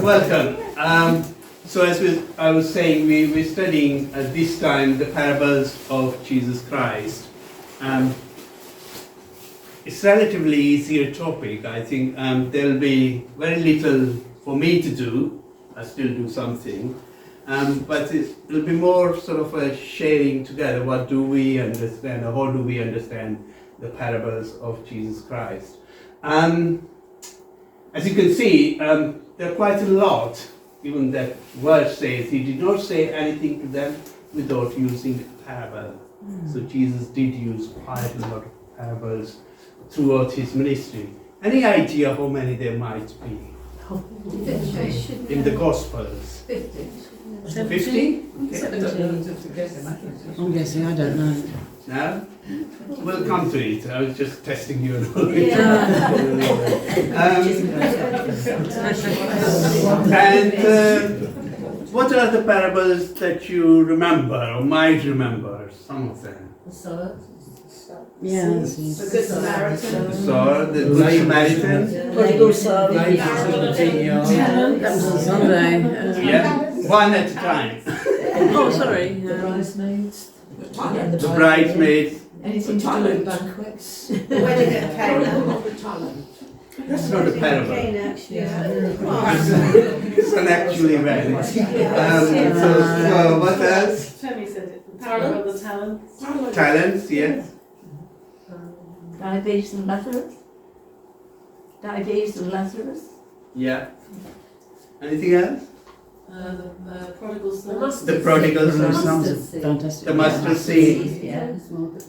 Welcome. So as I was saying, we're studying at this time the parables of Jesus Christ. It's a relatively easier topic. I think there'll be very little for me to do. I still do something. But it'll be more sort of a sharing together. What do we understand, or how do we understand the parables of Jesus Christ? As you can see, there are quite a lot. Even that verse says, he did not say anything to them without using a parable. So Jesus did use quite a lot of parables throughout his ministry. Any idea how many there might be? In the Gospels? 50? 17? I'm guessing, I don't know. No? We'll come to it. I was just testing you a little bit. What are the parables that you remember or might remember? Some of them. The sower. Yeah. The Good Samaritan. The sower, the Good Samaritan. Prodigal son. That was on Sunday. Yeah, one at a time. Oh, sorry. The bridesmaids. The bridesmaids. Anything to do with banquets. The wedding at Cana. That's not a parable. It's It's an actual event. So what else? Tony said it. The parable of the talents. Talents, yes. Diabetes and Lazarus. Diabetes and Lazarus. Yeah. Anything else? The prodigal son. The prodigal son. Sounds fantastic. The mustard seed. Yeah. Workers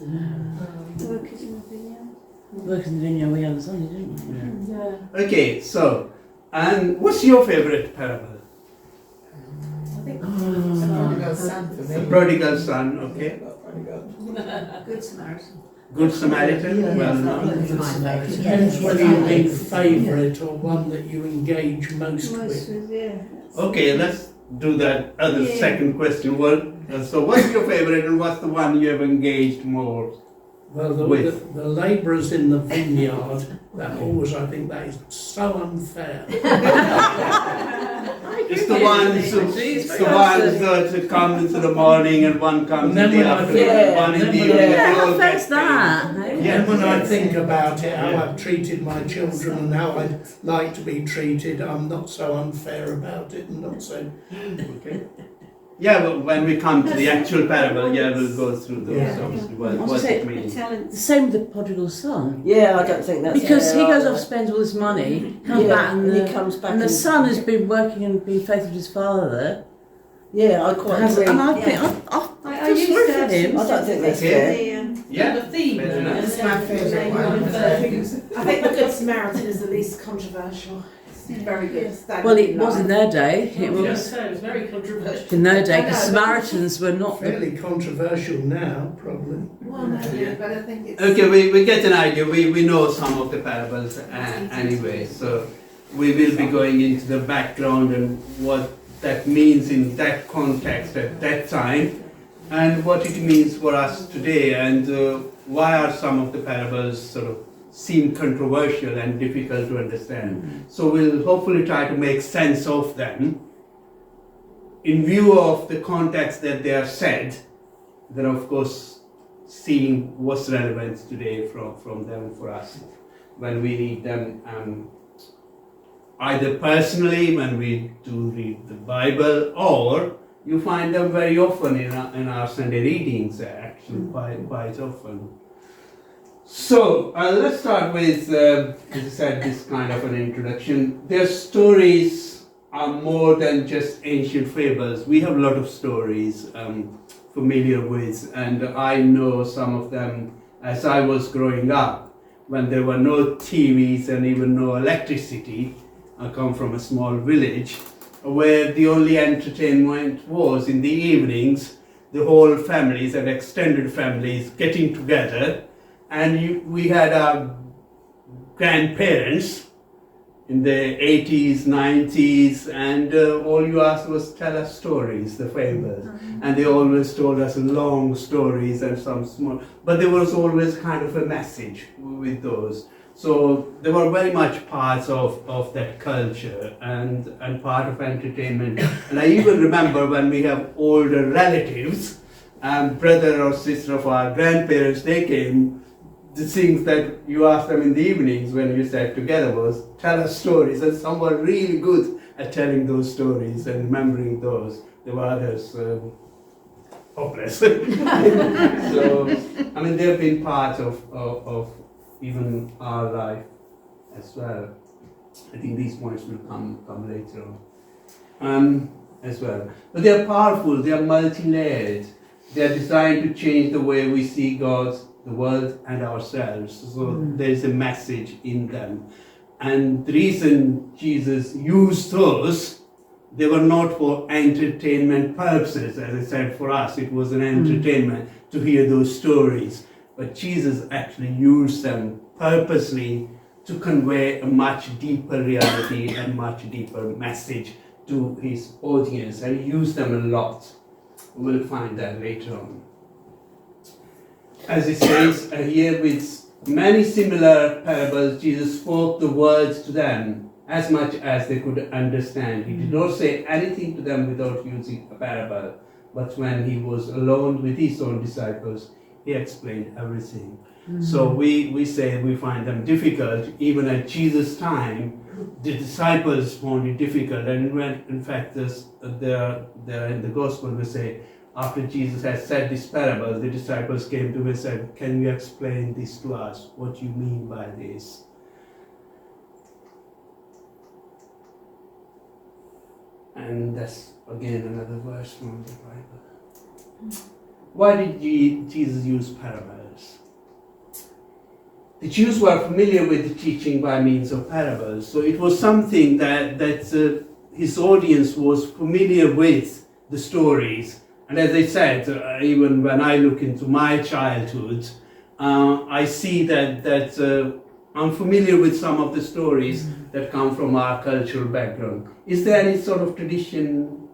in the vineyard. Workers in the vineyard, we had on Sunday, didn't we? Yeah. Okay, so, and what's your favorite parable? I think The prodigal son, okay. Good Samaritan. Good Samaritan, well known. Depends whether you mean favourite or one that you engage most with. Okay, let's do that other second question. So what's your favorite and what's the one you have engaged more? Well, With. the labourers in the vineyard, that always, I think that is so unfair. It's the ones that come into the morning and one comes in the afternoon and one in the evening. Yeah, They how all fair's get that? Yeah. And when I think about it, how I've treated my children and how I'd like to be treated, I'm not so unfair about it and not so... Okay. Yeah, but when we come to the actual parable, we'll go through those, obviously, what it means. The same with the prodigal son. Yeah, I don't think that's Because fair, he goes either. off, spends all his money, comes Yeah, back, and he comes back and the and- son has been working and been faithful to his father. Yeah, I quite agree. And I think, I feel sorry for him. I don't think that's Okay. fair. Yeah, the theme. fair enough. That's my favourite one. I think the Good Samaritan is the least controversial. It's very good. Well, it was in their day. It It was was very controversial. in their day, I because know, Samaritans were not the... Fairly controversial now, probably. Well, no, but I think it's... Okay, we get an idea. We know some of the parables anyway, so we will be going into the background and what that means in that context at that time, and what it means for us today, and why are some of the parables sort of seem controversial and difficult to understand. So we'll hopefully try to make sense of them in view of the context that they are said, then of course seeing what's relevant today from them for us when we read them, either personally when we do read the Bible, or you find them very often in our Sunday readings, actually quite often. So let's start with, as I said, this kind of an introduction. Their stories are more than just ancient fables. We have a lot of stories familiar with, and I know some of them as I was growing up, when there were no TVs and even no electricity. I come from a small village where the only entertainment was in the evenings, the whole families and extended families getting together. And we had our grandparents in the 80s, 90s, and all you asked was tell us stories, the fables. And they always told us long stories and some small, but there was always kind of a message with those. So they were very much parts of that culture and part of entertainment. And I even remember when we have older relatives, brother or sister of our grandparents, they came, the things that you asked them in the evenings when you sat together was, tell us stories. And some were really good at telling those stories and remembering those. There were others hopeless. So, I mean, they've been part of even our life as well. I think these points will come later on as well. But they are powerful, they are multi-layered. They are designed to change the way we see God, the world, and ourselves. So there is a message in them. And the reason Jesus used those, they were not for entertainment purposes. As I said, for us, it was an entertainment to hear those stories. But Jesus actually used them purposely to convey a much deeper reality and much deeper message to his audience. And he used them a lot. We'll find that later on. As it says here, with many similar parables, Jesus spoke the words to them as much as they could understand. He did not say anything to them without using a parable. But when he was alone with his own disciples, he explained everything. So we say we find them difficult. Even at Jesus' time, the disciples found it difficult. And when, in fact, there in the Gospel we say, after Jesus had said this parable, the disciples came to him and said, can you explain this to us? What you mean by this? And that's again another verse from the Bible. Why did Jesus use parables? The Jews were familiar with the teaching by means of parables, so it was something that his audience was familiar with the stories. And as I said, even when I look into my childhood, I see that I'm familiar with some of the stories that come from our cultural background. Is there any sort of tradition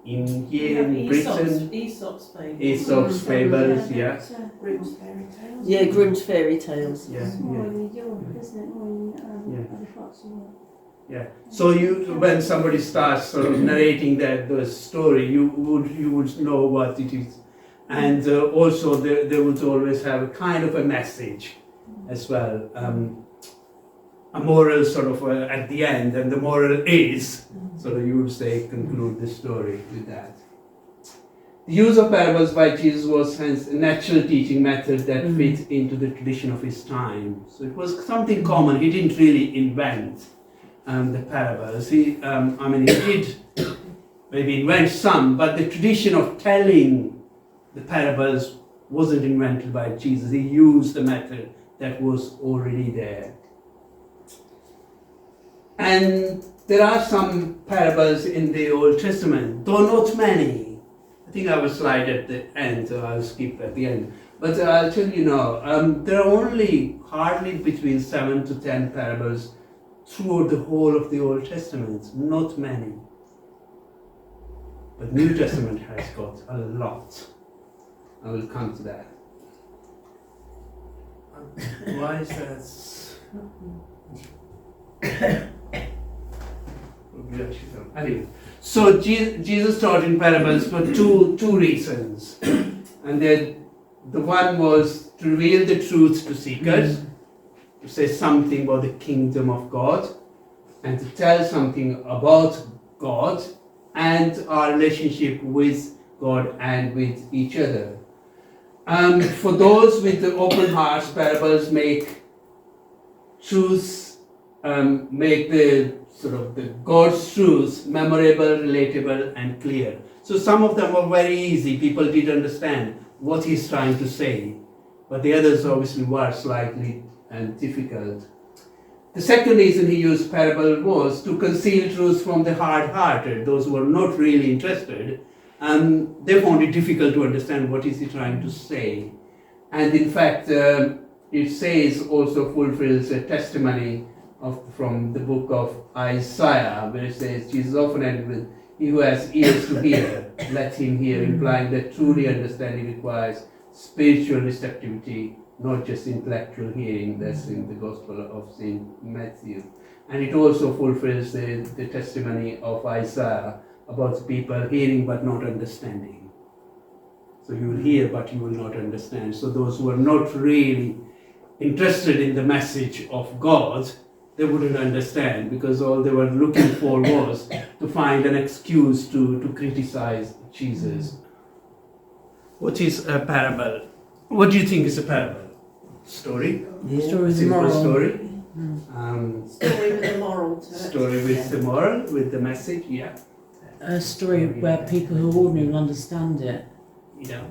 in here in Britain? Aesop's fables. Aesop's fables, yeah. Grimm's fairy tales. Yeah, Grimm's fairy tales. Yeah, It's more yeah. in Europe, isn't it? More in Yeah. other parts of the world. Yeah. So when somebody starts sort of narrating the story, you would know what it is, and also they would always have a kind of a message, as well, a moral sort of at the end, and the moral is, so you would say conclude the story with that. The use of parables by Jesus was hence a natural teaching method that fit into the tradition of his time. So it was something common. He didn't really invent the parables. He did maybe invent some, but the tradition of telling the parables wasn't invented by Jesus. He used the method that was already there. And there are some parables in the Old Testament, though not many. I think I have a slide at the end, so I'll skip at the end. But I'll tell you now, there are only hardly between 7 to 10 parables throughout the whole of the Old Testament, not many. But New Testament has got a lot. I will come to that. Why is that? Anyway, so Jesus taught in parables for two reasons. And the one was to reveal the truth to seekers, to say something about the kingdom of God, and to tell something about God and our relationship with God and with each other. For those with the open hearts, parables make truths, make the God's truths memorable, relatable, and clear. So some of them were very easy. People did understand what he's trying to say, but the others obviously were slightly difficult. The second reason he used parable was to conceal truths from the hard-hearted, those who were not really interested. They found it difficult to understand what is he trying to say. And in fact, it says also fulfills a testimony from the book of Isaiah, where it says, Jesus often ended with, he who has ears to hear, let him hear, implying that truly understanding requires spiritual receptivity not just intellectual hearing. That's in the Gospel of St. Matthew. And it also fulfills the testimony of Isaiah about people hearing but not understanding. So you will hear but you will not understand. So those who are not really interested in the message of God, they wouldn't understand, because all they were looking for was to find an excuse to criticize Jesus. What is a parable? What do you think is a parable? Story? Story with Simple moral. story? Story with a moral to it. Story with the moral, with the message, yeah. A story where people who are ordinary will understand it, Yeah.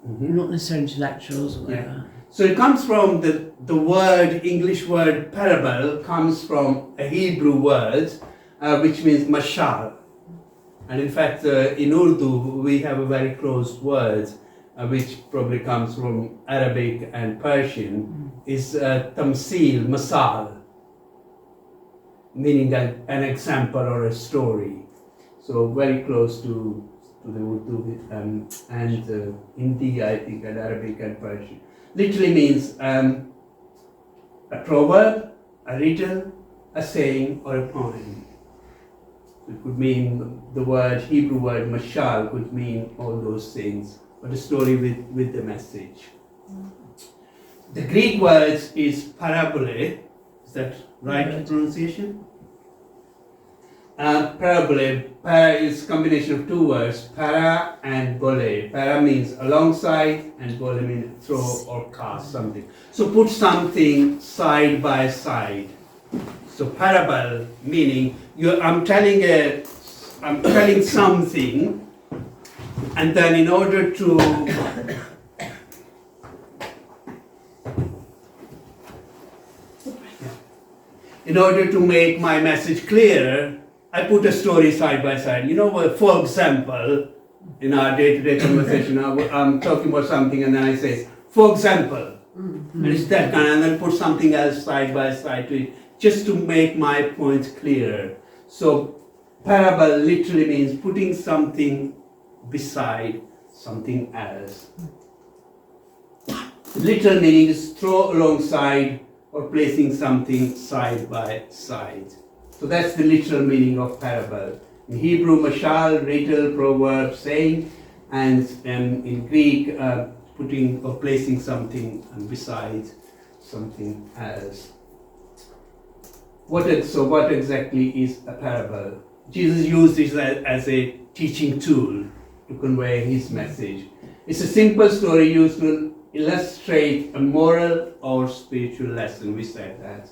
not necessarily intellectuals or whatever. So it comes from the word, English word parable comes from a Hebrew word which means mashal. And in fact, in Urdu, we have a very close word which probably comes from Arabic and Persian, is tamsil, masal, meaning an example or a story. So very close to the Urdu and Hindi, I think, and Arabic and Persian. Literally means a proverb, a riddle, a saying, or a poem. It could mean the word, Hebrew word mashal could mean all those things, but a story with the message. The Greek word is parabole. Is that right pronunciation? Parabole, para is a combination of two words, para and bole. Para means alongside and bole means throw or cast something. So put something side by side. So parable meaning I'm telling something, and then in order to make my message clearer, I put a story side by side. You know, for example, in our day-to-day conversation, I'm talking about something and then I say, for example, and it's that kind, and then put something else side by side to it, just to make my point clearer. So parable literally means putting something beside something else. The literal meaning is throw alongside or placing something side by side. So that's the literal meaning of parable. In Hebrew, mashal, riddle, proverb, saying, and in Greek, putting or placing something beside something else. What exactly is a parable? Jesus used it as a teaching tool to convey his message. It's a simple story used to illustrate a moral or spiritual lesson. We said that.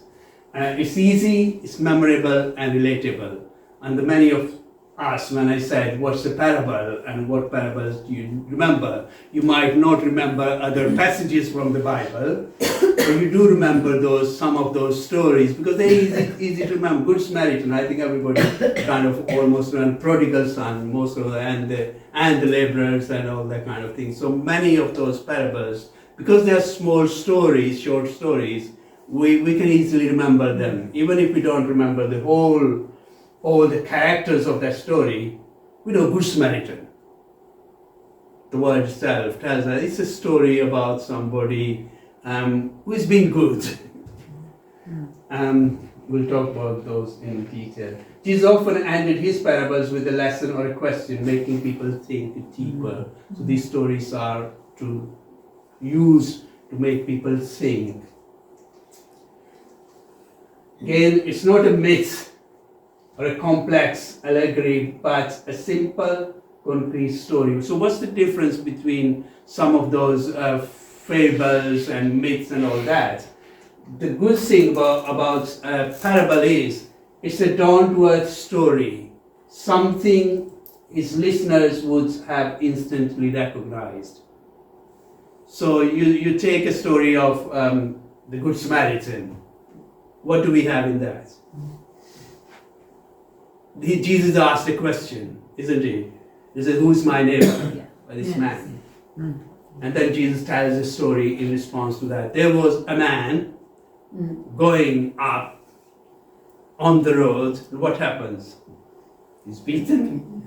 It's easy, it's memorable and relatable. And the many of us, when I said, what's a parable and what parables do you remember? You might not remember other passages from the Bible, but you do remember some of those stories because they're easy to remember. Good Samaritan, I think everybody kind of almost remember. Prodigal son, most of them, and the laborers and all that kind of thing. So many of those parables, because they are small stories, short stories, we can easily remember them. Even if we don't remember all the characters of that story, we know Good Samaritan. The word itself tells us it's a story about somebody who's been good. We'll talk about those in detail. Jesus often ended his parables with a lesson or a question, making people think deeper. So these stories are to use to make people think. Again, it's not a myth or a complex allegory, but a simple, concrete story. So what's the difference between some of those fables and myths and all that? The good thing about a parable is it's a down-to-earth story, something his listeners would have instantly recognized. So you take a story of the Good Samaritan. What do we have in that? Jesus asked a question, isn't he? He said, who's my neighbor? By this man. And then Jesus tells a story in response to that. There was a man going up on the road. What happens? He's beaten.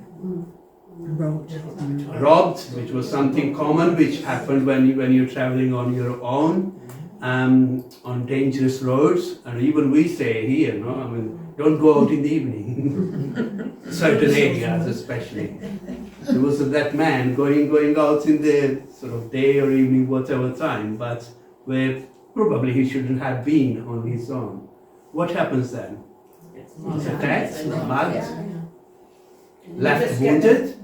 robbed, which was something common, which happened when you're traveling on your own, on dangerous roads. And even we say here, no, I mean, don't go out in the evening. Certain areas, especially. There was that man going out in the sort of day or evening, whatever time, but where probably he shouldn't have been on his own. What happens then? He's attacked, mugged, left wounded.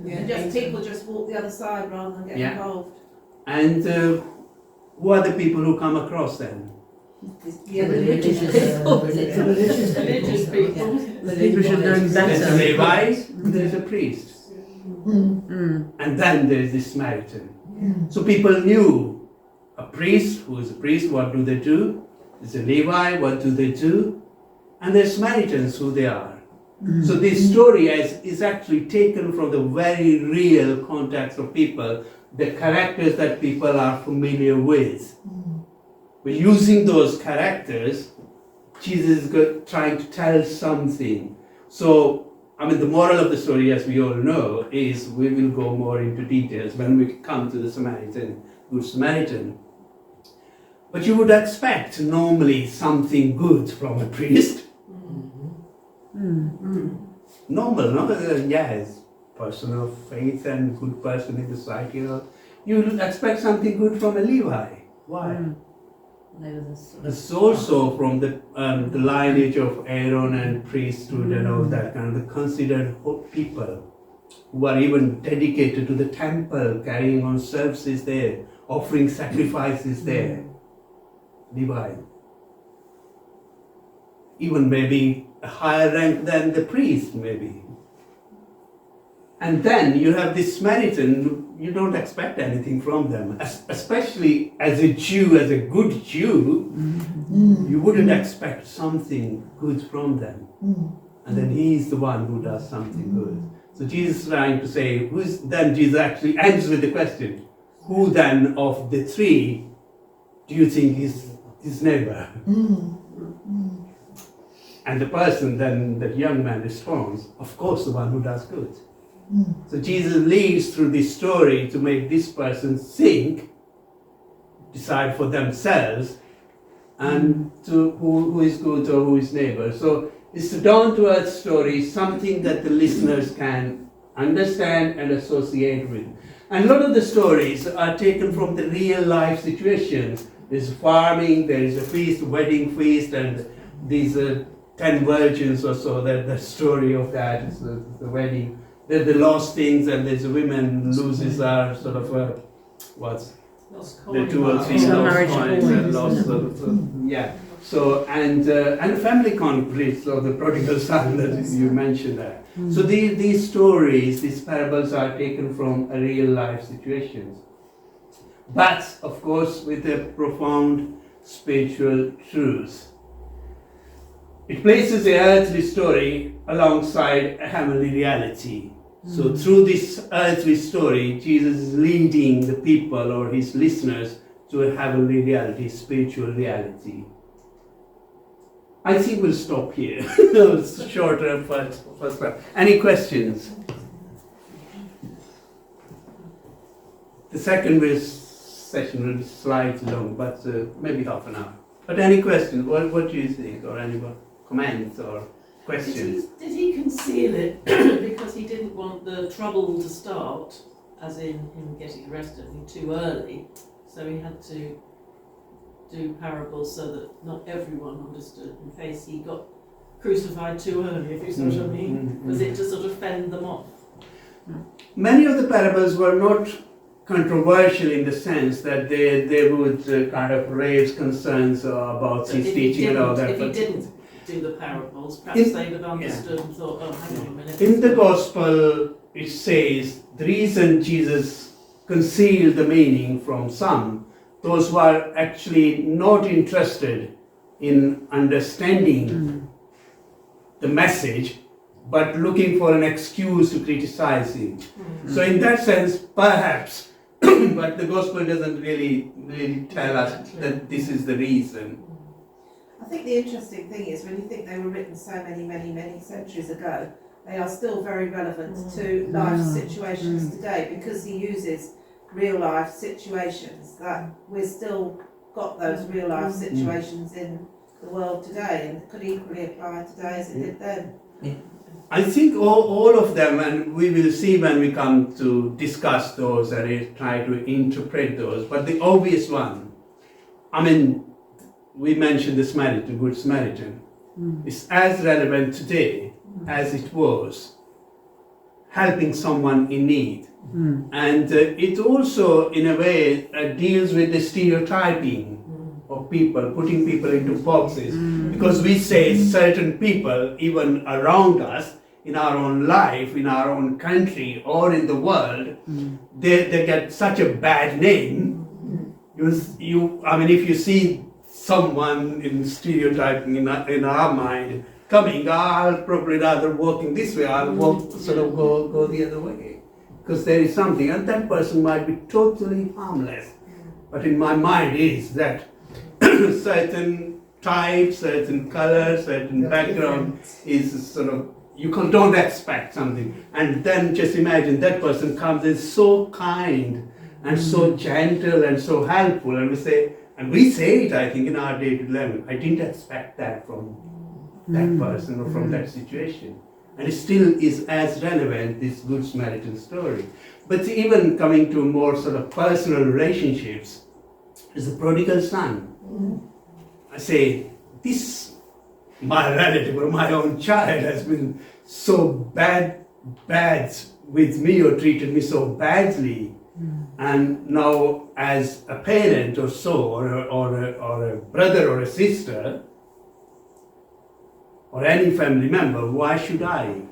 People just walk the other side rather than get Yeah. involved. And who are the people who come across then? Yeah, Religious people. People should know There's a better. Levite, there's a priest. And then there's the Samaritan. So people knew a priest, who is a priest, what do they do? There's a Levi, what do they do? And there's Samaritans, who they are. So this story is actually taken from the very real context of people, the characters that people are familiar with. But using those characters, Jesus is trying to tell something. So, I mean, the moral of the story, as we all know, is we will go more into details when we come to the Good Samaritan. But you would expect normally something good from a priest. Normal, no? Yes, person of faith and good person in the society. You would expect something good from a Levi. Why? It's also from the lineage of Aaron and priesthood and all that kind of the considered people who are even dedicated to the temple, carrying on services there, offering sacrifices there. Levi. Even maybe a higher rank than the priest, maybe. And then you have this Samaritan, you don't expect anything from them, especially as a Jew, as a good Jew, you wouldn't expect something good from them. And then he's the one who does something good. So Jesus is trying to say, then Jesus actually ends with the question, who then of the three do you think is his neighbor? And the person, then the young man responds, of course the one who does good. So Jesus leads through this story to make this person think, decide for themselves, and to who is good or who is neighbor. So it's a down-to-earth story, something that the listeners can understand and associate with. And a lot of the stories are taken from the real life situations. There's farming, there is a feast, a wedding feast, and these 10 virgins or so, that the story of that is the wedding. There's the lost things, and there's a woman loses her sort of the 2 or 3 lost coins and lost yeah. So and family conflicts of the prodigal son that you mentioned there. So these stories, these parables are taken from a real life situations, but of course with a profound spiritual truth. It places the earthly story alongside a heavenly reality. So through this earthly story, Jesus is leading the people or his listeners to a heavenly reality, spiritual reality. I think we'll stop here. It's shorter first part. Any questions? The second session will be slightly long, but maybe half an hour. But any questions? What do you think? Or any comments or questions? Did he conceal it because he didn't want the trouble to start, as in him getting arrested too early? So he had to do parables so that not everyone understood in case he got crucified too early, if you see what I mean. Was it to sort of fend them off? Many of the parables were not controversial in the sense that they would kind of raise concerns about his teaching and all that. If he didn't do the parables, perhaps they'd have understood and thought, oh, hang on a minute. In the Gospel, it says the reason Jesus concealed the meaning from some, those who are actually not interested in understanding the message, but looking for an excuse to criticize him. So in that sense, perhaps, but the Gospel doesn't really tell us that this is the reason. I think the interesting thing is when you think they were written so many centuries ago, they are still very relevant to life situations today, because he uses real life situations, that we've still got those real life situations in the world today, and could equally apply today as it did then. I think all of them, and we will see when we come to discuss those and try to interpret those, but the obvious one, I mean, we mentioned the Samaritan, Good Samaritan, is as relevant today as it was, helping someone in need. And it also, in a way, deals with the stereotyping of people, putting people into boxes. Because we say certain people, even around us, in our own life, in our own country, or in the world, they get such a bad name. I mean, if you see someone in stereotyping in our mind coming, I'll probably rather walk in this way, I'll go the other way. Because there is something, and that person might be totally harmless. But in my mind is that certain type, certain color, certain background is sort of, don't expect something. And then just imagine that person comes in so kind and so gentle and so helpful, and we say it, I think, in our day-to-day level. I didn't expect that from that person or from that situation. And it still is as relevant, this Good Samaritan story. But even coming to more sort of personal relationships, is the prodigal son. I say, my relative or my own child has been so bad with me or treated me so badly. And now as a parent or so, or a brother or a sister, or any family member, why should I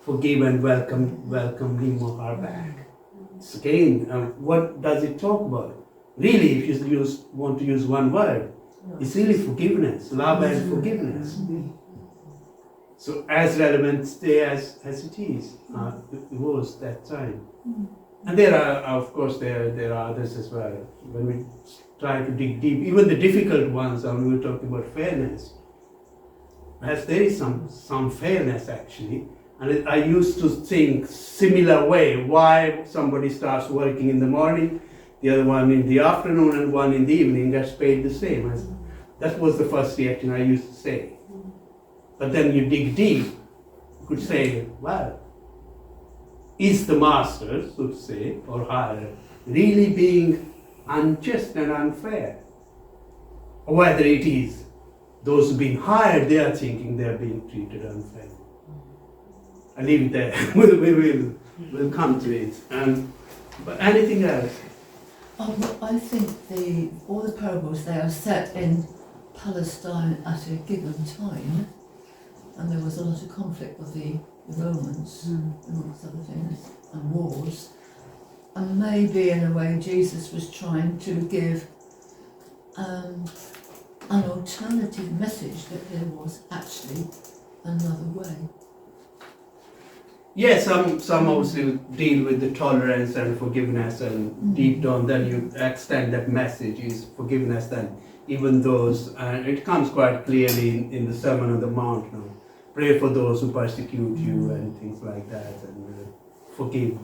forgive and welcome him or her back? It's again, what does it talk about? Really, if you want to use one word, it's really forgiveness, love and forgiveness. So as relevant today as it is, it was that time. And there are, of course, there are others as well. When we try to dig deep, even the difficult ones, when we were talking about fairness, as there is some fairness actually. And I used to think similar way, why somebody starts working in the morning, the other one in the afternoon, and one in the evening gets paid the same. That was the first reaction I used to say. But then you dig deep, you could say, well, is the master, so to say, or higher, really being unjust and unfair? Or whether it is those who've been hired, they are thinking they are being treated unfairly. I'll leave it there. We'll come to it. But anything else? Well, I think all the parables, they are set in Palestine at a given time, and there was a lot of conflict with the Romans, amongst other things, and wars. And maybe in a way Jesus was trying to give an alternative message that there was actually another way. Yes, some obviously deal with the tolerance and forgiveness, and deep down then you extend that message is forgiveness then. Even those, and it comes quite clearly in the Sermon on the Mount now. Pray for those who persecute you and things like that, and forgive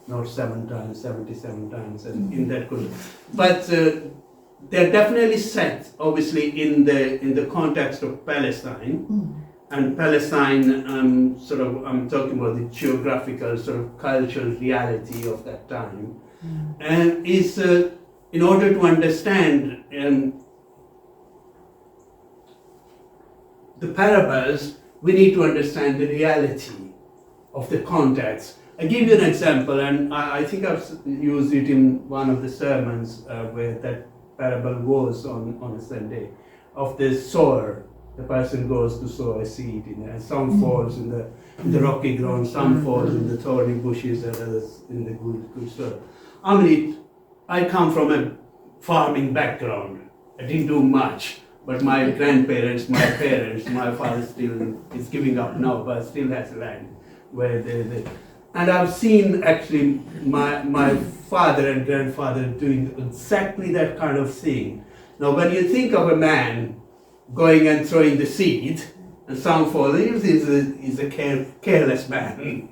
not 7 times, 77 times, and in that good. But they're definitely set, obviously, in the context of Palestine. And Palestine, I'm talking about the geographical, sort of cultural reality of that time. And is, in order to understand the parables, we need to understand the reality of the context. I give you an example, and I think I've used it in one of the sermons where that parable was on a Sunday, of the sower. The person goes to sow a seed, and some falls in the rocky ground, some falls in the thorny bushes, and others in the good soil. I come from a farming background. I didn't do much, but my grandparents, my parents, my father still is giving up now, but still has land where they. And I've seen actually my father and grandfather doing exactly that kind of thing. Now, when you think of a man going and throwing the seed, And some fall, he's a careless man.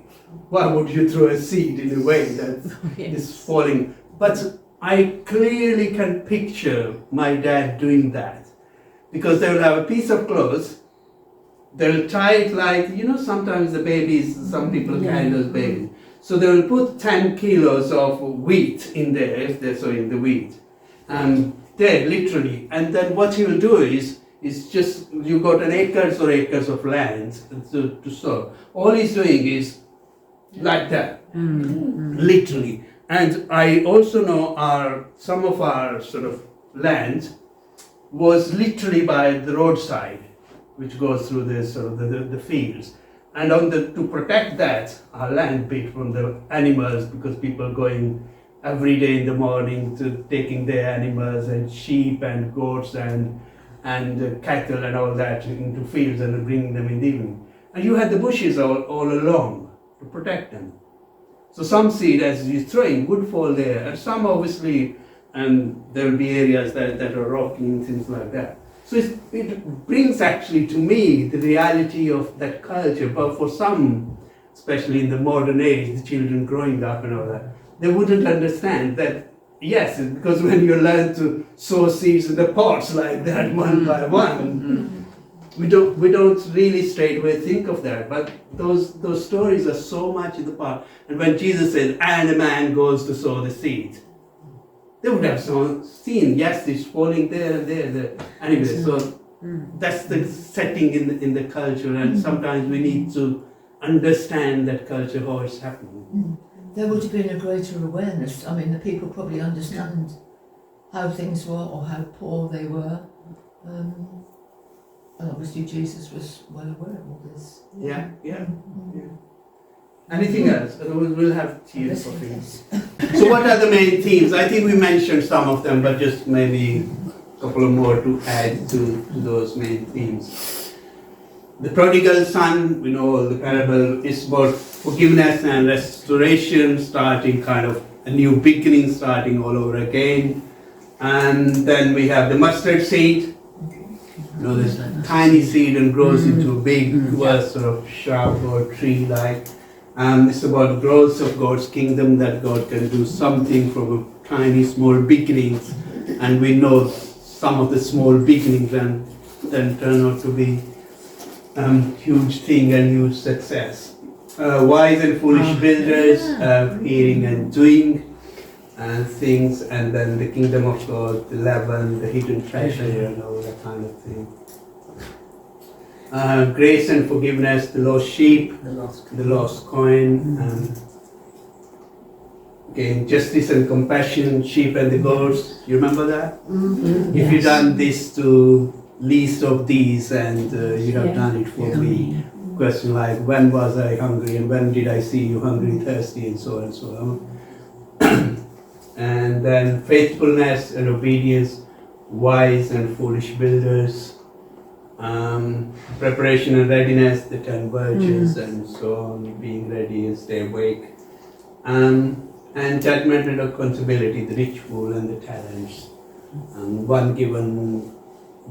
Why would you throw a seed in a way that is falling? But I clearly can picture my dad doing that. Because they will have a piece of clothes, they'll tie it like, sometimes the babies, some people carry those babies. So they will put 10 kilos of wheat in there, if they're sowing the wheat. There, literally. And then what he will do is just, you got an acres or acres of land to sow. All he's doing is like that, literally. And I also know some of our sort of land was literally by the roadside, which goes through the fields. And to protect that, our land bit from the animals, because people going every day in the morning to taking their animals and sheep and goats and cattle and all that into fields and bringing them in the evening. And you had the bushes all along to protect them. So some seed, as you're throwing, would fall there, and some obviously, and there will be areas that are rocky and things like that. So it brings actually to me the reality of that culture. But for some, especially in the modern age, the children growing up and all that, they wouldn't understand that. Yes, because when you learn to sow seeds in the pots like that, one by one, we don't really straight away think of that. But those stories are so much in the past. And when Jesus said, "And a man goes to sow the seed," they would have seen, yes, it's falling there and there. Anyway, so that's the setting in the culture, and sometimes we need to understand that culture, how it's happening. There would have been a greater awareness. I mean, the people probably understand how things were or how poor they were. And obviously Jesus was well aware of all this. Yeah. Anything else? Otherwise we'll have tea and coffee. So what are the main themes? I think we mentioned some of them, but just maybe a couple of more to add to those main themes. The prodigal son, we know the parable is about forgiveness and restoration, starting kind of a new beginning, starting all over again. And then we have the mustard seed. This tiny seed and grows into a big, sort of shrub or tree-like. It's about growth of God's kingdom, that God can do something from a tiny, small beginnings, and we know some of the small beginnings and then turn out to be huge thing and huge success. Wise and foolish builders, hearing and doing things, and then the kingdom of God, the leaven, the hidden treasure, and all that kind of thing. Grace and forgiveness, the lost sheep, the lost coin, again, justice and compassion, sheep and the goats. You remember that? If you done this to least of these, and you have done it for me. Question like, when was I hungry, and when did I see you hungry, thirsty, and so on and so on. And then faithfulness and obedience, wise and foolish builders, preparation and readiness, the 10 virtues, and so on, being ready and stay awake, and judgment and accountability, the rich fool and the talents. One given,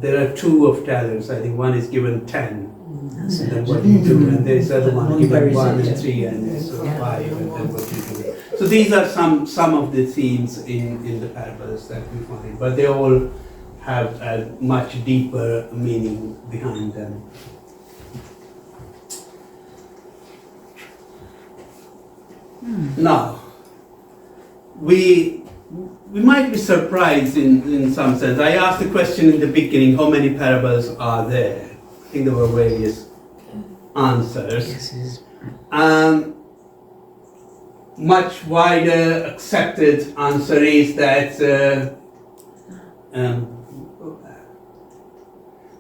there are 2 of talents. I think one is given 10, and then what you do, and there is other one given 1 and 3, and so 5, and then what you do. So these are some of the themes in the parables that we find, but they all have a much deeper meaning behind them. Now, we might be surprised in some sense. I asked the question in the beginning, how many parables are there? I think there were various answers. Much wider accepted answer is that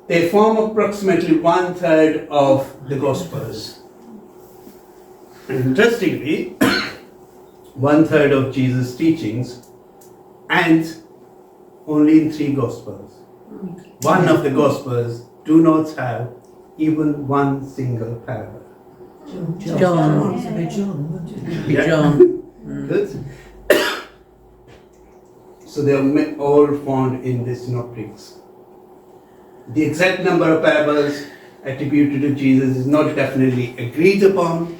they form approximately 1/3 of the Gospels. Interestingly, 1/3 of Jesus' teachings, and only in 3 Gospels. One of the Gospels do not have even one single parable. John. Good. So they are all found in the synoptics. The exact number of parables, attributed to Jesus is not definitely agreed upon.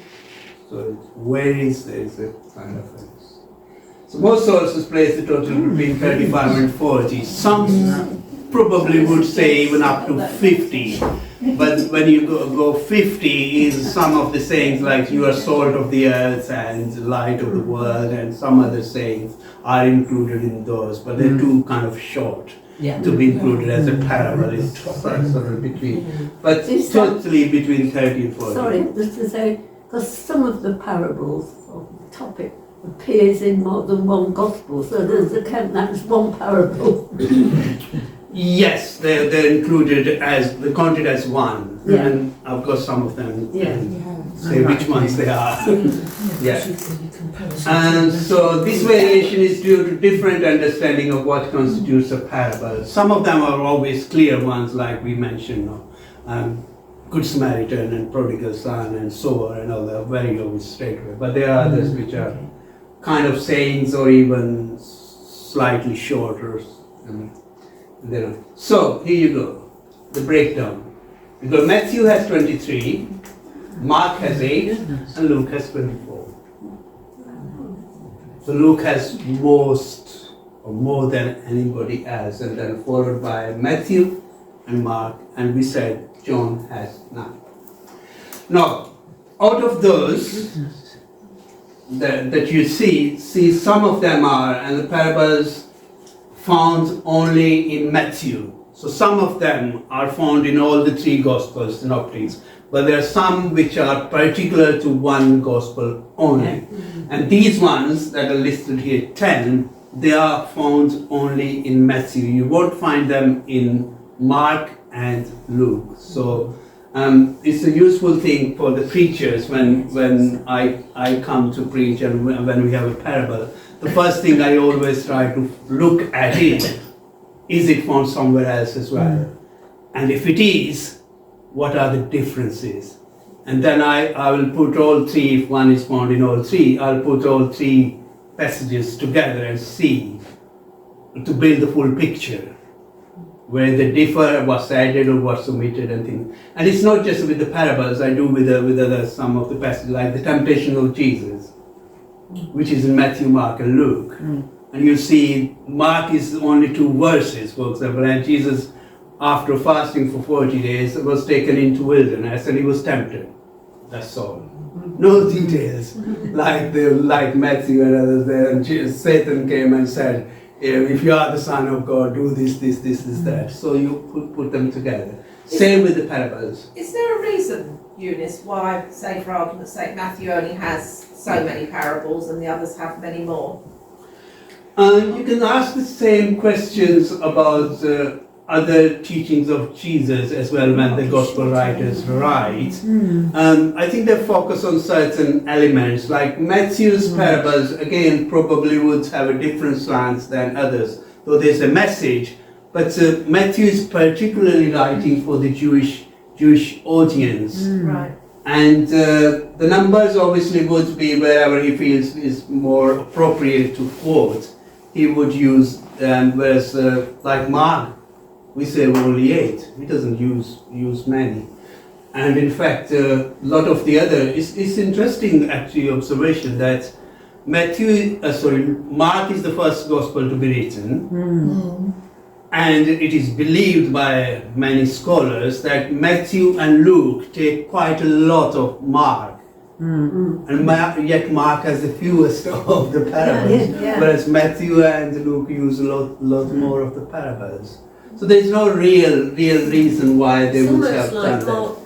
So it varies, there is a kind of a... So most sources place the total between 35 and 40. Some probably would say even up to 50. But when you go 50 is some of the sayings like you are salt of the earth and light of the world, and some other sayings are included in those, but they're too kind of short to be included as a parable. It's sort of between, but totally between 30 and 40. Sorry, just to say, because some of the parables of the topic appears in more than one gospel, so there's a count that's one parable. Yes, they're included as, they're counted as one, and I've got some of them, say which ones they are. Yeah. And so this variation is due to different understanding of what constitutes a parable. Some of them are always clear ones, like we mentioned, Good Samaritan and Prodigal Son and sower and all that, very obvious straight away. But there are others which are kind of sayings or even slightly shorter. So here you go, the breakdown. Because Matthew has 23, Mark has 8, and Luke has 24. So Luke has most or more than anybody else, and then followed by Matthew and Mark, and we said John has 9. Now, out of those that you see some of them are, and the parables found only in Matthew. So some of them are found in all the 3 Gospels, synoptics, but there are some which are particular to one Gospel only. And these ones that are listed here, 10, they are found only in Matthew. You won't find them in Mark and Luke. So it's a useful thing for the preachers when I come to preach and when we have a parable. The first thing I always try to look at is it found somewhere else as well? And if it is, what are the differences? And then I will put all 3, if one is found in all 3, I'll put all 3 passages together and see, to build the full picture, where they differ, what's added or what's omitted and things. And it's not just with the parables, I do with some of the passages, like the temptation of Jesus, which is in Matthew, Mark and Luke. And you see Mark is only 2 verses, for example, and Jesus, after fasting for 40 days, was taken into wilderness and he was tempted. That's all. No details, like Matthew and others there. And Satan came and said, if you are the Son of God, do this, that. So you put them together. Same with the parables. Is there a reason, Younis, why, say for argument's sake, Matthew only has so many parables and the others have many more? You can ask the same questions about other teachings of Jesus as well when the Gospel writers write. I think they focus on certain elements, like Matthew's parables, again, probably would have a different slant than others, though there's a message, but Matthew is particularly writing for the Jewish audience. Right. And the numbers obviously would be wherever he feels is more appropriate to quote, he would use them, whereas like Mark, we say only 8. He doesn't use many. And in fact, a lot of the other, it's interesting actually observation that Mark is the first gospel to be written. And it is believed by many scholars that Matthew and Luke take quite a lot of Mark. And yet Mark has the fewest of the parables, whereas Matthew and Luke use a lot more of the parables. So there's no real reason why they would have done that.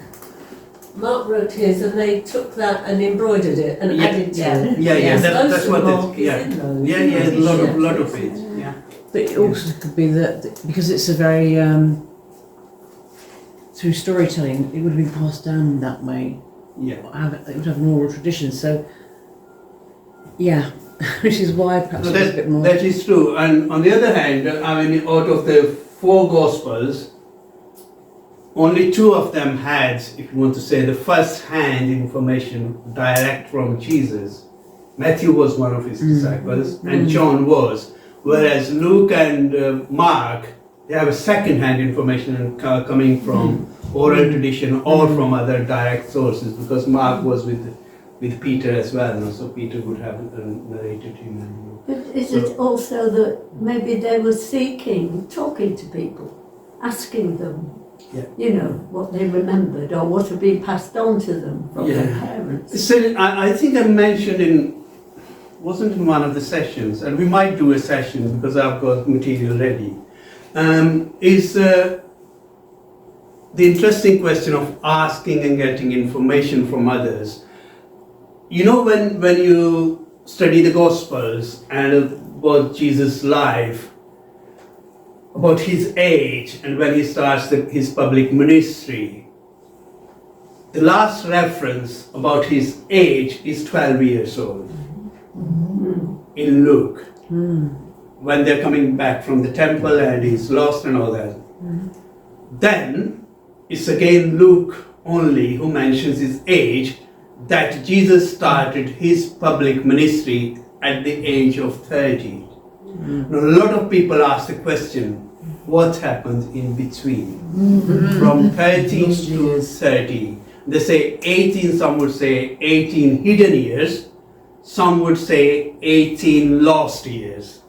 Mark wrote his and they took that and embroidered it and added to it. That's what it is. A lot of it. Yeah. But it also could be that because it's a very through storytelling, it would have been passed down that way. Yeah. It would have an oral tradition. So, which is why perhaps it's a bit more. That is true. And on the other hand, I mean, out of the 4 Gospels, only 2 of them had, if you want to say, the first-hand information direct from Jesus. Matthew was one of his disciples, and John was. Whereas Luke and Mark, they have a second-hand information coming from oral tradition or from other direct sources, because Mark was with Peter as well, no? So Peter would have narrated him. But is it also that maybe they were seeking, talking to people, asking them, Yeah. you know, what they remembered or what had been passed on to them from their Yeah. parents? So I think I mentioned wasn't in one of the sessions, and we might do a session because I've got material ready, is the interesting question of asking and getting information from others. You know, when you study the Gospels and about Jesus' life, about his age and when he starts his public ministry, the last reference about his age is 12 years old in Luke, when they're coming back from the temple and he's lost and all that. Then it's again Luke only who mentions his age, that Jesus started his public ministry at the age of 30. Now, a lot of people ask the question, what happened in between? From 13 to 30. They say 18, some would say 18 hidden years, some would say 18 lost years.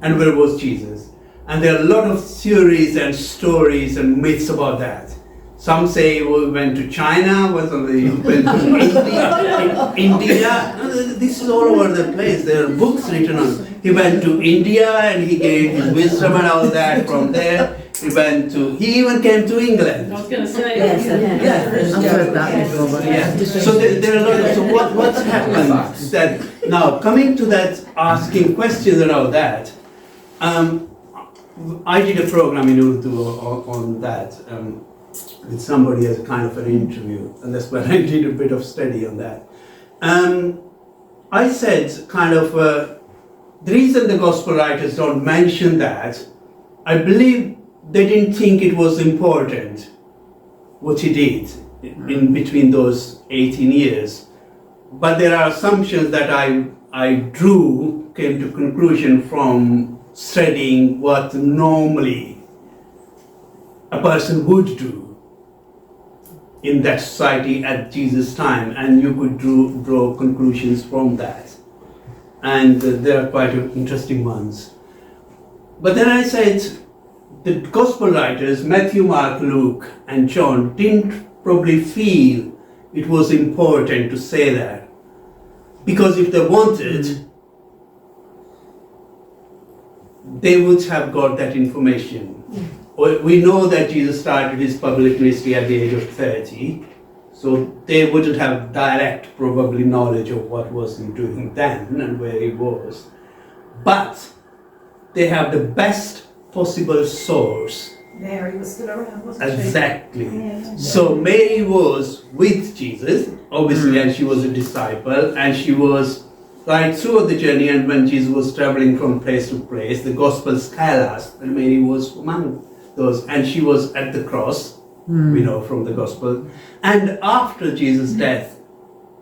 And where was Jesus? And there are a lot of theories and stories and myths about that. Some say we went to China, we went to India. This is all over the place. There are books written on. He went to India and he gave his wisdom and all that from there. He even came to England. I was going to say, Yes, I've heard that before. But Yeah. So there are a lot of, so what's happened that now coming to that asking questions and all that, I did a program in Urdu on that with somebody as a kind of an interview, and that's when I did a bit of study on that. I said kind of the reason the gospel writers don't mention that, I believe they didn't think it was important what he did in between those 18 years. But there are assumptions that I came to conclusion from studying what normally a person would do in that society at Jesus' time, and you could draw conclusions from that. And there are quite interesting ones. But then I said, the gospel writers, Matthew, Mark, Luke, and John, didn't probably feel it was important to say that. Because if they wanted, they would have got that information. We know that Jesus started his public ministry at the age of 30, so they wouldn't have direct probably knowledge of what was he doing then and where he was. But they have the best possible source. Mary was still around, wasn't she? Exactly. Yeah. So Mary was with Jesus, obviously, and she was a disciple, and she was right throughout the journey, and when Jesus was traveling from place to place, the Gospels tell us that Mary was among those, and she was at the cross, we know from the Gospel, and after Jesus' death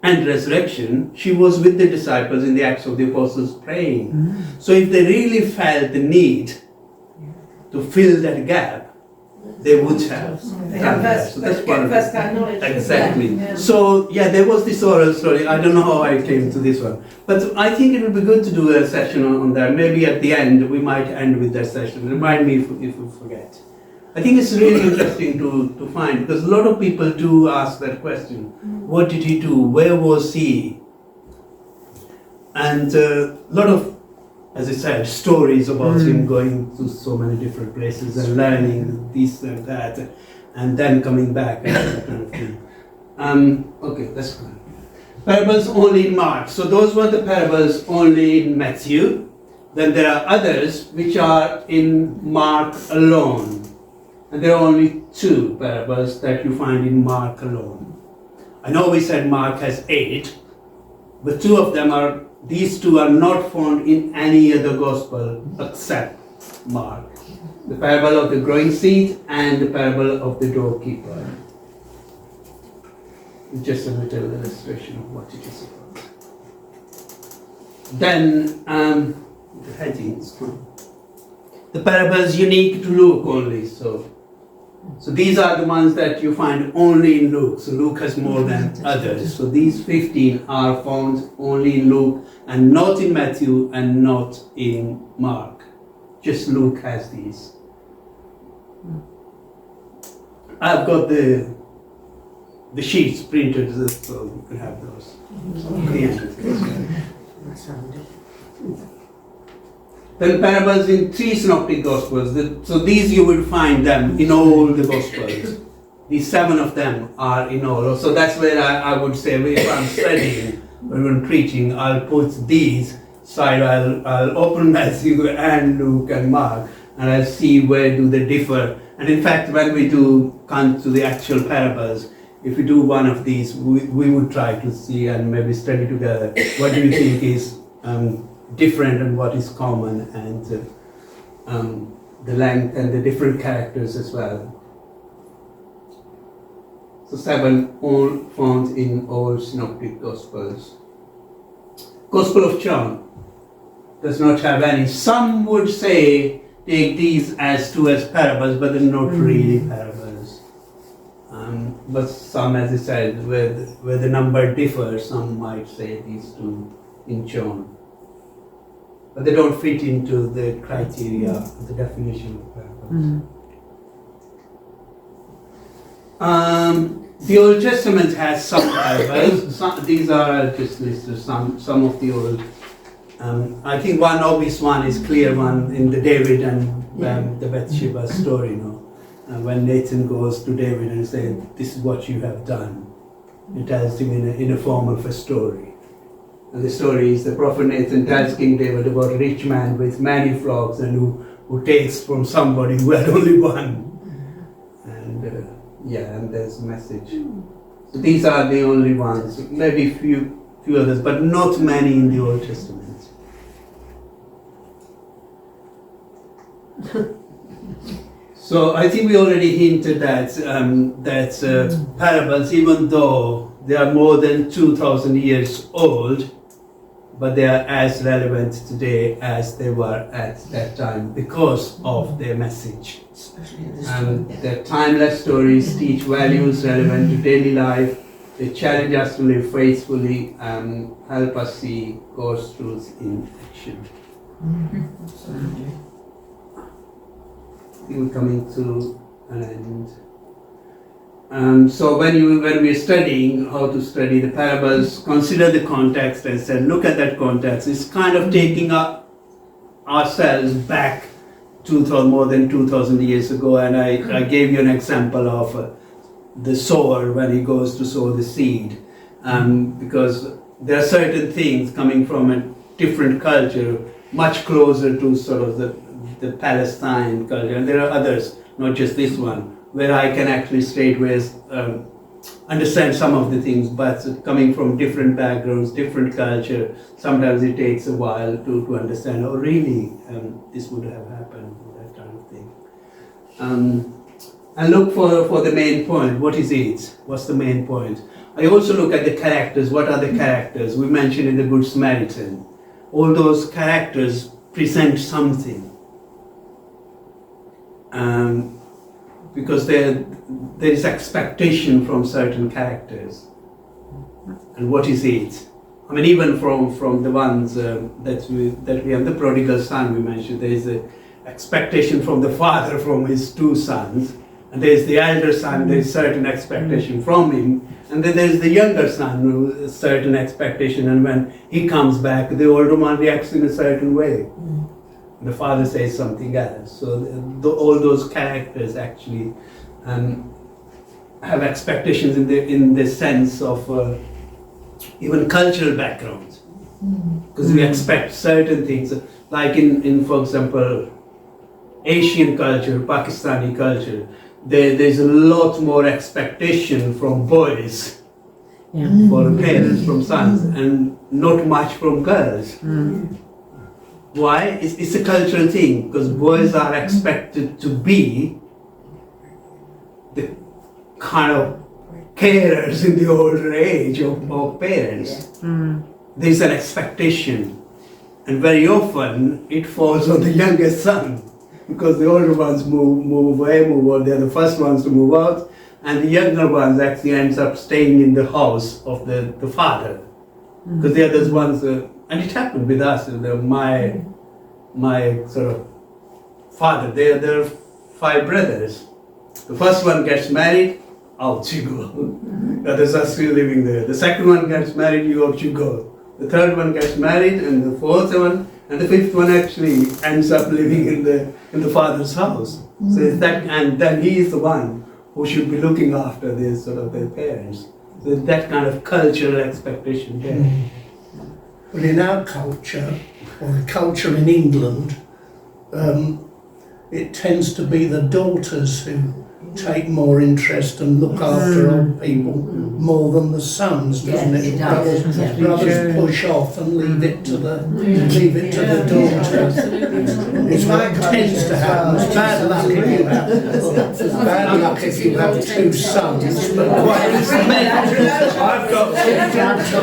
and resurrection, she was with the disciples in the Acts of the Apostles praying. So if they really felt the need to fill that gap, they would have. They have first-hand knowledge. Exactly. Yeah. So there was this oral story. I don't know how I came to this one, but I think it would be good to do a session on that. Maybe at the end we might end with that session. Remind me if we forget. I think it's really interesting to find, because a lot of people do ask that question. What did he do? Where was he? And a lot of, as I said, stories about him going to so many different places and learning this and that, and then coming back and that kind of thing. Okay, that's fine. Parables only in Mark. So those were the parables only in Matthew. Then there are others which are in Mark alone. And there are only 2 parables that you find in Mark alone. I know we said Mark has 8, but 2 of them are, these 2 are not found in any other gospel except Mark. The parable of the growing seed and the parable of the doorkeeper. Just a little illustration of what it is about. Then, the headings. The parable is unique to Luke only, so So these are the ones that you find only in Luke. So Luke has more than others. So these 15 are found only in Luke and not in Matthew and not in Mark. Just Luke has these. I've got the sheets printed, so you can have those. Then parables in 3 synoptic gospels. So these you will find them in all the gospels. These 7 of them are in all. So that's where I would say, if I'm studying, when I'm preaching, I'll put these side. I'll open Matthew and Luke and Mark, and I'll see where do they differ. And in fact, when we do come to the actual parables, if we do one of these, we would try to see and maybe study together. What do you think is different and what is common, and the length and the different characters as well. So 7 all found in all synoptic gospels. Gospel of John does not have any. Some would say take these as 2 as parables, but they're not really parables. But some, as I said, where the number differs, some might say these 2 in John. But they don't fit into the criteria, the definition of parables. The Old Testament has some parables. These are just listed, some of the old. I think one obvious one is clear one in the David and the Bathsheba story. When Nathan goes to David and says, "This is what you have done," he tells him in a form of a story. And the story is the prophet Nathan tells King David about a rich man with many flocks and who takes from somebody who had only one. And and there's a message. So these are the only ones. Maybe few others, but not many in the Old Testament. So I think we already hinted that parables, even though they are more than 2,000 years old, but they are as relevant today as they were at that time because of their message. Their timeless stories teach values relevant to daily life. They challenge us to live faithfully and help us see God's truth in action. Absolutely. We're coming to an end. So when we're studying how to study the parables, consider the context and say, look at that context. It's kind of taking ourselves back more than 2,000 years ago. And I gave you an example of the sower when he goes to sow the seed, because there are certain things coming from a different culture, much closer to sort of the Palestine culture, and there are others, not just this one, where I can actually straightway understand some of the things, but coming from different backgrounds, different culture, sometimes it takes a while to understand, oh really, this would have happened, that kind of thing. And look for the main point. What is it? What's the main point? I also look at the characters. What are the characters? We mentioned in the Good Samaritan. All those characters present something. Because there is expectation from certain characters. And what is it? I mean, even from the ones that we have, the prodigal son we mentioned, there is an expectation from the father from his 2 sons, and there is the elder son, there is certain expectation from him, and then there is the younger son, who has certain expectation, and when he comes back, the older one reacts in a certain way. The father says something else. So all those characters actually have expectations in the sense of even cultural background, because we expect certain things, like in for example, Asian culture, Pakistani culture. There's a lot more expectation from boys for parents, from sons, and not much from girls. Why? It's a cultural thing, because boys are expected to be the kind of carers in the older age of parents. There's an expectation, and very often it falls on the youngest son, because the older ones move away, move out. They're the first ones to move out, and the younger ones actually ends up staying in the house of the father, because the others ones. And it happened with us. My sort of father. There are 5 brothers. The first one gets married, out you go. The others are still living there. The second one gets married, out you go. The third one gets married, and the fourth one, and the fifth one actually ends up living in the father's house. So it's that, and then he is the one who should be looking after their parents. So that kind of cultural expectation there. Well, in our culture, or the culture in England, it tends to be the daughters who take more interest and look after old people more than the sons, doesn't Yes, it? it does. Brothers push off and leave it to the daughters. It's what tends to happen. It's bad luck if you have bad luck if you have 2 sons. But I've got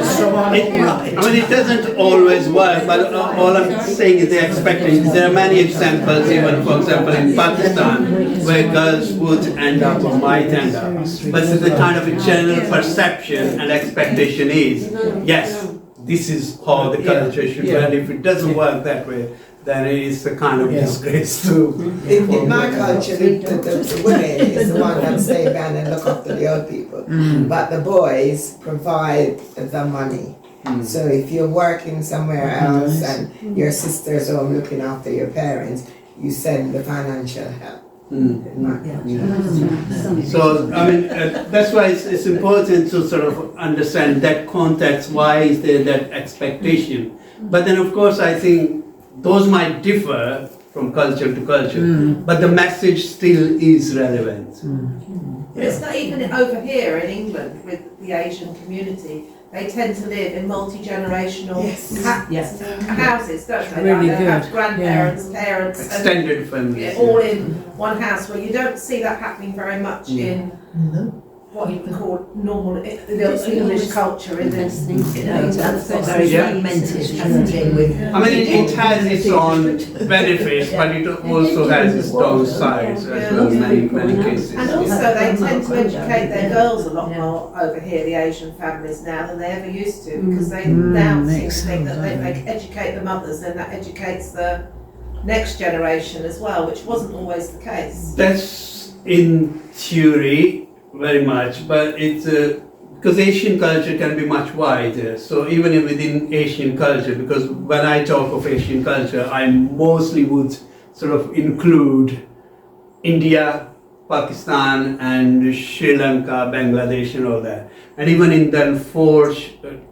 so I'm right. I mean, it doesn't always work, but all I'm saying is the expectations. There are many examples, even for example in Pakistan, where girls would end up or might end up. But the kind of a general perception and expectation is, yes, this is how the culture should be, and if it doesn't work that way, then it is a kind of disgrace too. In my culture, the women is the one that stay behind and look after the old people, but the boys provide the money. So if you're working somewhere else and your sister's home looking after your parents, you send the financial help. So, I mean, that's why it's important to sort of understand that context, why is there that expectation. But then, of course, I think those might differ from culture to culture, but the message still is relevant. But it's not even over here in England with the Asian community. They tend to live in multi-generational houses, don't they? Really Like they have good. grandparents, parents, Extended families. all in one house. Well, you don't see that happening very much in what you would call normal English culture, is it? That's got very fragmented, hasn't it? With I mean, it has its own benefits, but it also has its own sides as well in many cases. And also they tend to educate their girls a lot more over here, the Asian families now, than they ever used to, because they now seem to think that if they educate the mothers, then that educates the next generation as well, which wasn't always the case. That's in theory very much, but it's because Asian culture can be much wider. So even within Asian culture, because when I talk of Asian culture, I mostly would sort of include India, Pakistan, and Sri Lanka, Bangladesh, and all that. And even in the 4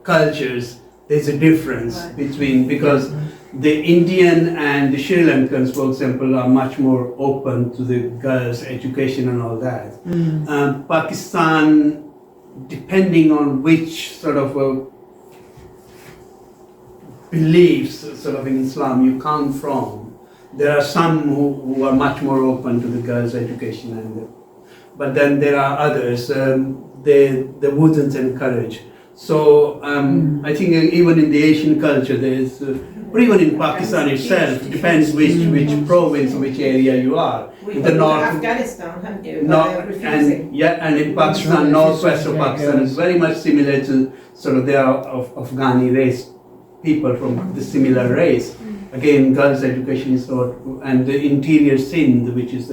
cultures, there's a difference between, because the Indian and the Sri Lankans, for example, are much more open to the girls' education and all that. Pakistan, depending on which sort of beliefs sort of in Islam you come from, there are some who are much more open to the girls' education, but then there are others they wouldn't encourage. So I think even in the Asian culture there is, or even in Pakistan itself, depends which province, which area you are. We've In the got north, Afghanistan, haven't you? North, and in Pakistan, northwest of Pakistan is very much similar to sort of they are of Afghani race, people from the similar race. Again, girls' education is not, and the interior Sindh, which is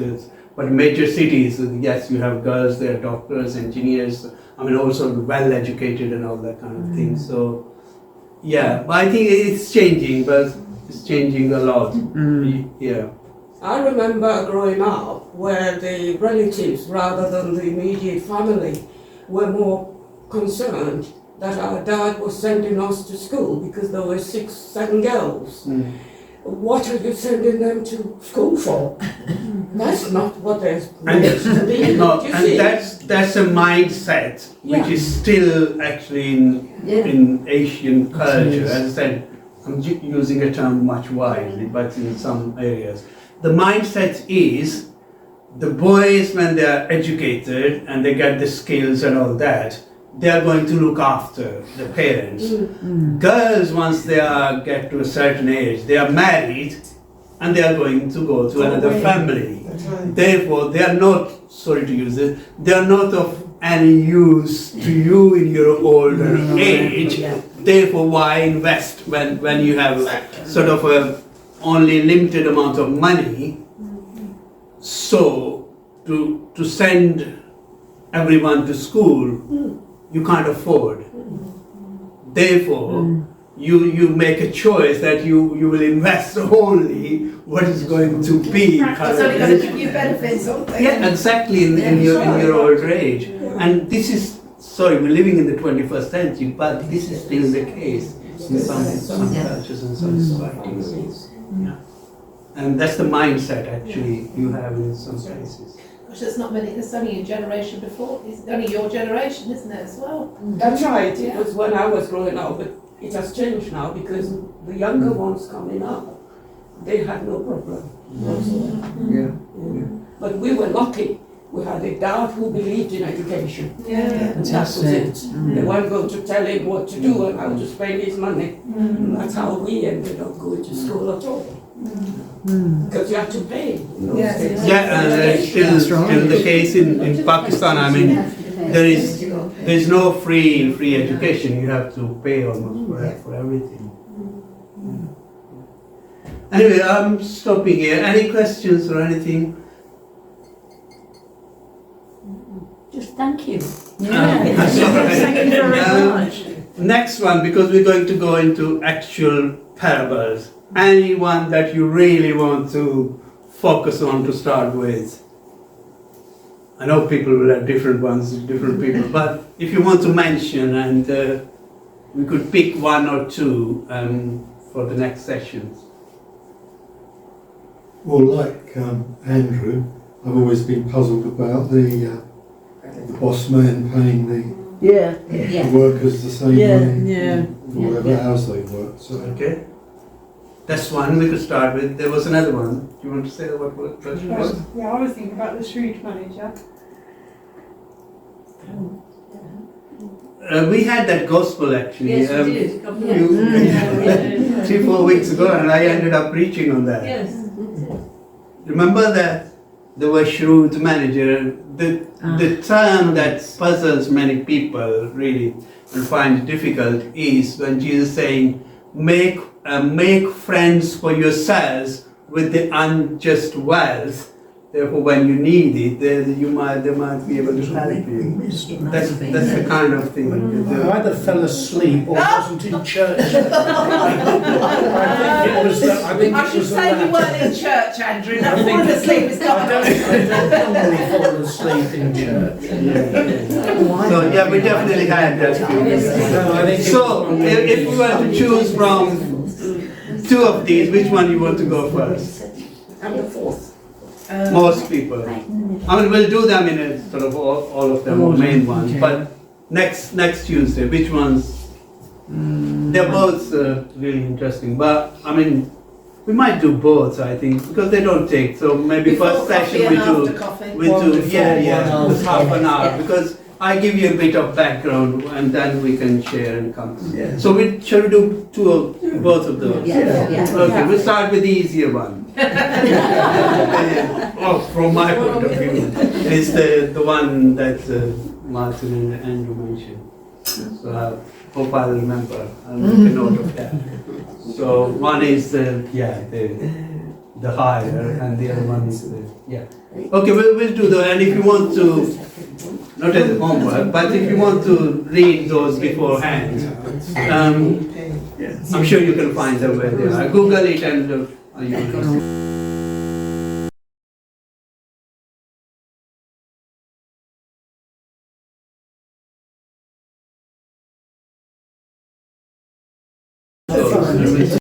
but major cities, yes, you have girls, they are doctors, engineers, I mean also well educated and all that kind of thing. So yeah, but I think it's changing, but it's changing a lot. Yeah. I remember growing up where the relatives, rather than the immediate family, were more concerned that our dad was sending us to school because there were 6, 7 girls. What are you sending them to school for? That's not what they're supposed to be. No, and that's a mindset which is still actually in Asian culture. As I said, I'm using a term much widely, but in some areas. The mindset is the boys, when they are educated and they get the skills and all that, they are going to look after the parents. Girls, once they get to a certain age, they are married and they are going to go to another family. Therefore, they are not, sorry to use it, they are not of any use to you in your older age. Therefore, why invest when you have sort of a only limited amount of money? So, to send everyone to school, you can't afford. Therefore, you make a choice that you will invest only what is going to be. It's only going to give you benefits, something. Yeah, exactly, in your older age. And this is, sorry, we're living in the 21st century, but this is still the case in some cultures and some societies. Yeah. And that's the mindset actually you have in some places. Gosh, there's not many, there's only a generation before, it's only your generation, isn't it, as well? That's right, it was when I was growing up, but it has changed now because the younger ones coming up, they had no problem whatsoever. Yeah. But we were lucky. We had a dad who believed in education. And that was it. They weren't going to tell him what to do and how to spend his money. And that's how we ended up going to school at all. Because you had to pay in those days. Yeah, and still the case in Pakistan. I mean, there is no free education. You have to pay almost for everything. Anyway, I'm stopping here. Any questions or anything? Just thank you. Thank you very much. Next one, because we're going to go into actual parables. Anyone that you really want to focus on to start with? I know people will have different ones, different people, but if you want to mention, and we could pick one or two for the next sessions. Well, like Andrew, I've always been puzzled about the boss man paying the workers the same money for whatever hours they work. So. Okay. That's one we could start with. There was another one. Do you want to say what it was? Yeah, I was thinking about the shrewd manager. We had that gospel actually. Yes, we did. 3-4 weeks ago, and I ended up preaching on that. Yes. Remember that there was shrewd manager. The term that puzzles many people really and find it difficult is when Jesus is saying, make friends for yourselves with the unjust wealth. Therefore, when you need it, they might be able to help you. That's the kind of thing. I either fell asleep or wasn't in church. I think it was that. I should say you weren't in church, Andrew. That falling asleep is not. I don't normally fall asleep in church. So yeah, we definitely had that. So if we were to choose from two of these, which one you want to go first? And the fourth. Most people. I mean, we'll do them in a sort of all of them, main ones. But next Tuesday, which ones? They're both really interesting. But I mean, we might do both. I think because they don't take. So maybe Before first session we do just half an hour because I give you a bit of background and then we can share and come. Yeah. So shall we do both of those? Okay, we'll start with the easier one. From my point of view, it's the one that Martin and Andrew mentioned. So I hope I'll remember. I'll make a note of that. So one is the higher, and the other one is Okay, we'll do that. And if you want to, not as a homework, but if you want to read those beforehand, I'm sure you can find them where they are. Google it and you will.